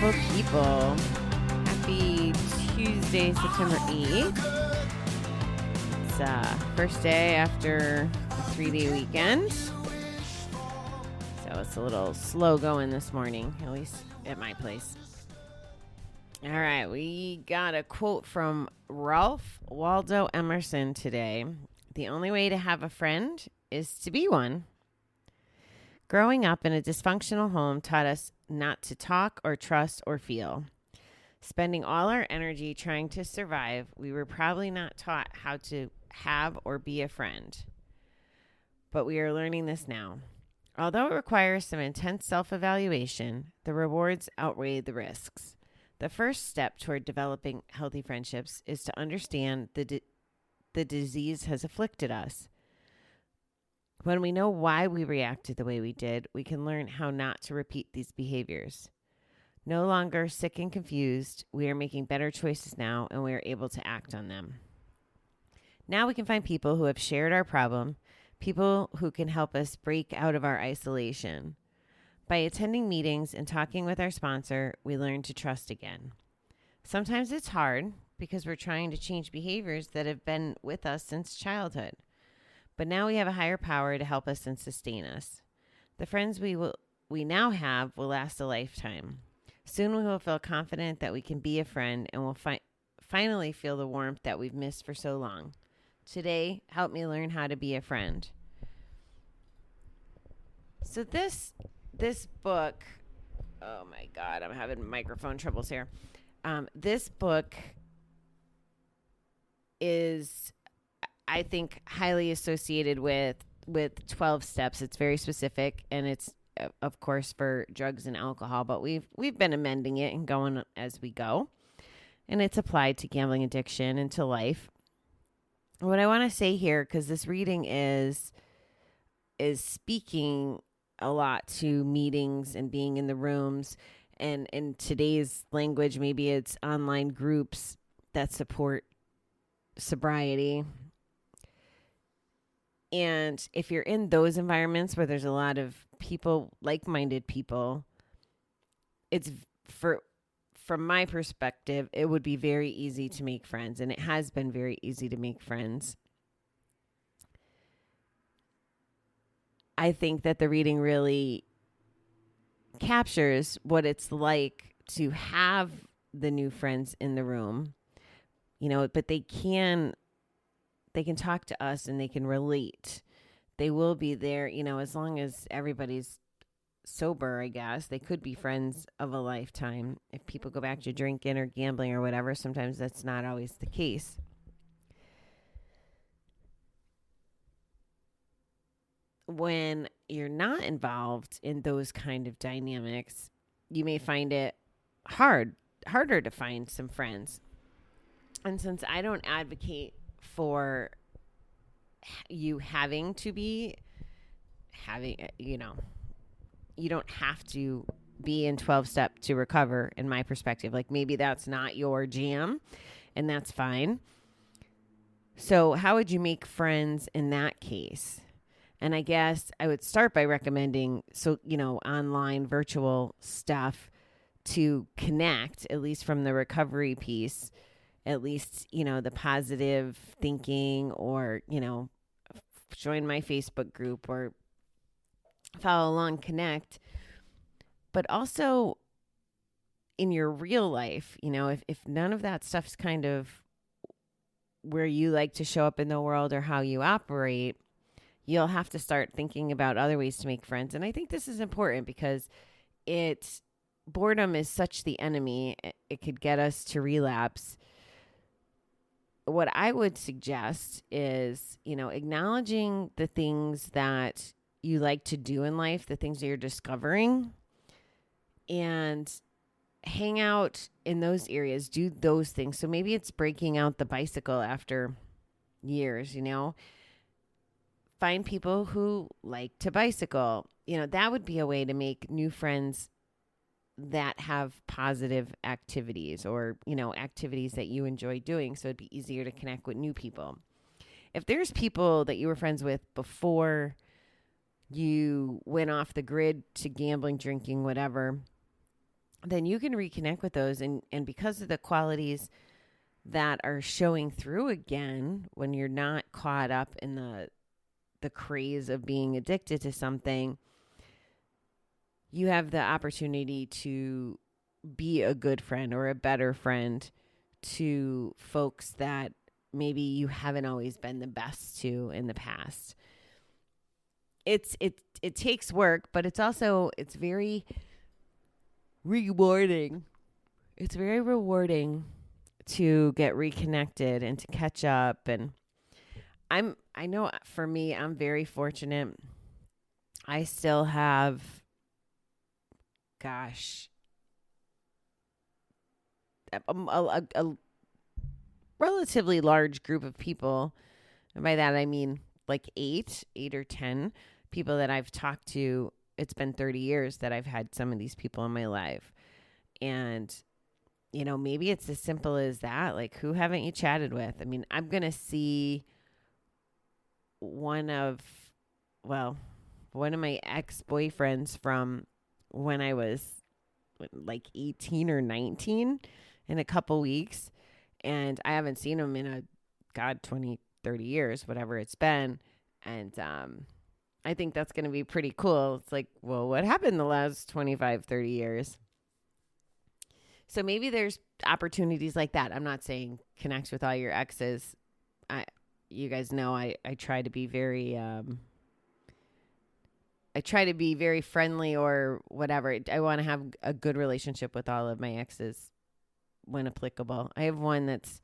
beautiful people. Happy Tuesday, September 8th. It's first day after a 3-day weekend. So it's a little slow going this morning, at least at my place. All right, we got a quote from Ralph Waldo Emerson today. The only way to have a friend is to be one. Growing up in a dysfunctional home taught us not to talk or trust or feel. Spending all our energy trying to survive, we were probably not taught how to have or be a friend. But we are learning this now. Although it requires some intense self-evaluation, the rewards outweigh the risks. The first step toward developing healthy friendships is to understand the disease has afflicted us. When we know why we reacted the way we did, we can learn how not to repeat these behaviors. No longer sick and confused, we are making better choices now, and we are able to act on them. Now we can find people who have shared our problem, people who can help us break out of our isolation. By attending meetings and talking with our sponsor, we learn to trust again. Sometimes it's hard because we're trying to change behaviors that have been with us since childhood. But now we have a higher power to help us and sustain us. The friends we now have will last a lifetime. Soon we will feel confident that we can be a friend and will finally feel the warmth that we've missed for so long. Today, help me learn how to be a friend. So this book, oh my God, I'm having microphone troubles here. This book is, I think, highly associated with 12 steps. It's very specific, and it's of course for drugs and alcohol, but we've been amending it and going as we go. And it's applied to gambling addiction and to life. What I want to say here, because this reading is speaking a lot to meetings and being in the rooms, and in today's language, maybe it's online groups that support sobriety. And if you're in those environments where there's a lot of people, like-minded people, it's from my perspective, it would be very easy to make friends. And it has been very easy to make friends. I think that the reading really captures what it's like to have the new friends in the room, but they can talk to us and they can relate. They will be there, as long as everybody's sober, I guess. They could be friends of a lifetime. If people go back to drinking or gambling or whatever, sometimes that's not always the case. When you're not involved in those kind of dynamics, you may find it harder to find some friends. And since I don't advocate for you having to be you don't have to be in 12-step to recover, in my perspective. Like, maybe that's not your jam, and that's fine. So how would you make friends in that case? And I guess I would start by recommending, online virtual stuff to connect, at least from the recovery piece, at least, the positive thinking, or, join my Facebook group or follow along, connect. But also in your real life, if none of that stuff's kind of where you like to show up in the world or how you operate, you'll have to start thinking about other ways to make friends. And I think this is important because boredom is such the enemy. It could get us to relapse. What I would suggest is, acknowledging the things that you like to do in life, the things that you're discovering, and hang out in those areas, do those things. So maybe it's breaking out the bicycle after years, find people who like to bicycle. That would be a way to make new friends that have positive activities, or, activities that you enjoy doing. So it'd be easier to connect with new people. If there's people that you were friends with before you went off the grid to gambling, drinking, whatever, then you can reconnect with those. And because of the qualities that are showing through again, when you're not caught up in the craze of being addicted to something, you have the opportunity to be a good friend or a better friend to folks that maybe you haven't always been the best to in the past. It takes work, but it's very rewarding. It's very rewarding to get reconnected and to catch up. And I know for me, I'm very fortunate. I still have, a relatively large group of people. And by that, I mean like eight or 10 people that I've talked to. It's been 30 years that I've had some of these people in my life. And, maybe it's as simple as that. Like, who haven't you chatted with? I mean, I'm going to see one of my ex-boyfriends from when I was like 18 or 19 in a couple weeks. And I haven't seen him in 20, 30 years, whatever it's been. And I think that's going to be pretty cool. It's like, well, what happened the last 25, 30 years? So maybe there's opportunities like that. I'm not saying connect with all your exes. You guys know I try to be very friendly or whatever. I want to have a good relationship with all of my exes when applicable. I have one that's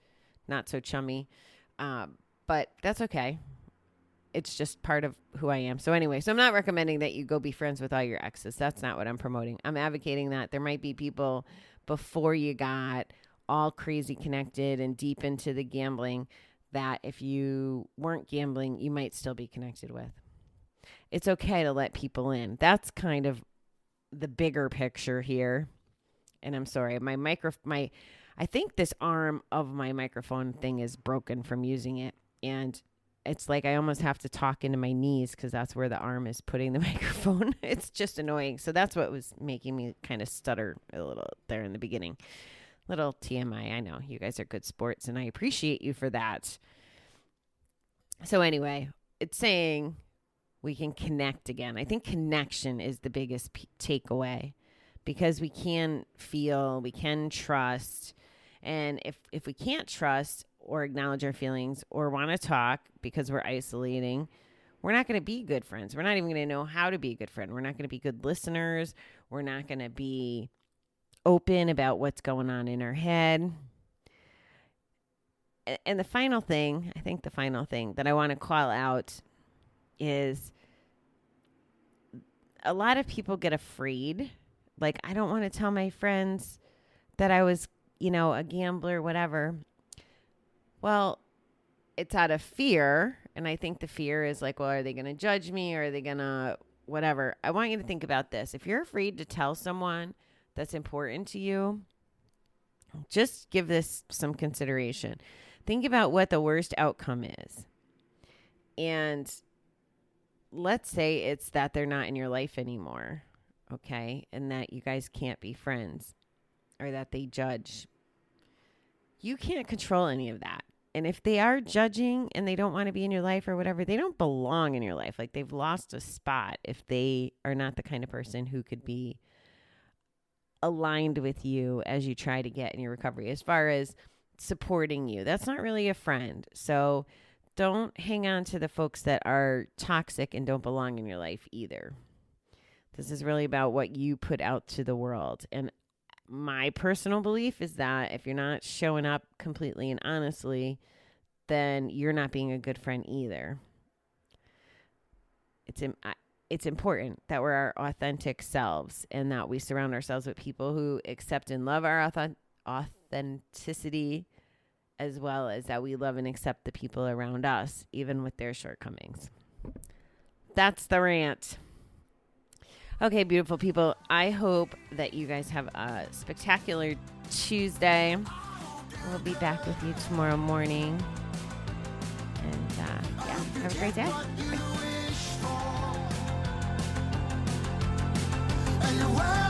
not so chummy, but that's okay. It's just part of who I am. So anyway, I'm not recommending that you go be friends with all your exes. That's not what I'm promoting. I'm advocating that there might be people before you got all crazy connected and deep into the gambling that if you weren't gambling, you might still be connected with. It's okay to let people in. That's kind of the bigger picture here. And I'm sorry, I think this arm of my microphone thing is broken from using it. And it's like I almost have to talk into my knees because that's where the arm is putting the microphone. It's just annoying. So that's what was making me kind of stutter a little there in the beginning. Little TMI. I know you guys are good sports and I appreciate you for that. So anyway, it's saying we can connect again. I think connection is the biggest takeaway because we can feel, we can trust. And if we can't trust or acknowledge our feelings or want to talk because we're isolating, we're not going to be good friends. We're not even going to know how to be a good friend. We're not going to be good listeners. We're not going to be open about what's going on in our head. And the final thing that I want to call out is a lot of people get afraid. Like, I don't want to tell my friends that I was, a gambler, whatever. Well, it's out of fear. And I think the fear is like, well, are they going to judge me? Or are they going to whatever? I want you to think about this. If you're afraid to tell someone that's important to you, just give this some consideration. Think about what the worst outcome is. And let's say it's that they're not in your life anymore, okay? And that you guys can't be friends or that they judge. You can't control any of that. And if they are judging and they don't want to be in your life or whatever, they don't belong in your life. Like, they've lost a spot if they are not the kind of person who could be aligned with you as you try to get in your recovery. As far as supporting you, that's not really a friend. So don't hang on to the folks that are toxic and don't belong in your life either. This is really about what you put out to the world. And my personal belief is that if you're not showing up completely and honestly, then you're not being a good friend either. It's important that we're our authentic selves and that we surround ourselves with people who accept and love our authenticity, as well as that we love and accept the people around us, even with their shortcomings. That's the rant. Okay, beautiful people. I hope that you guys have a spectacular Tuesday. We'll be back with you tomorrow morning. And have a great day. Bye.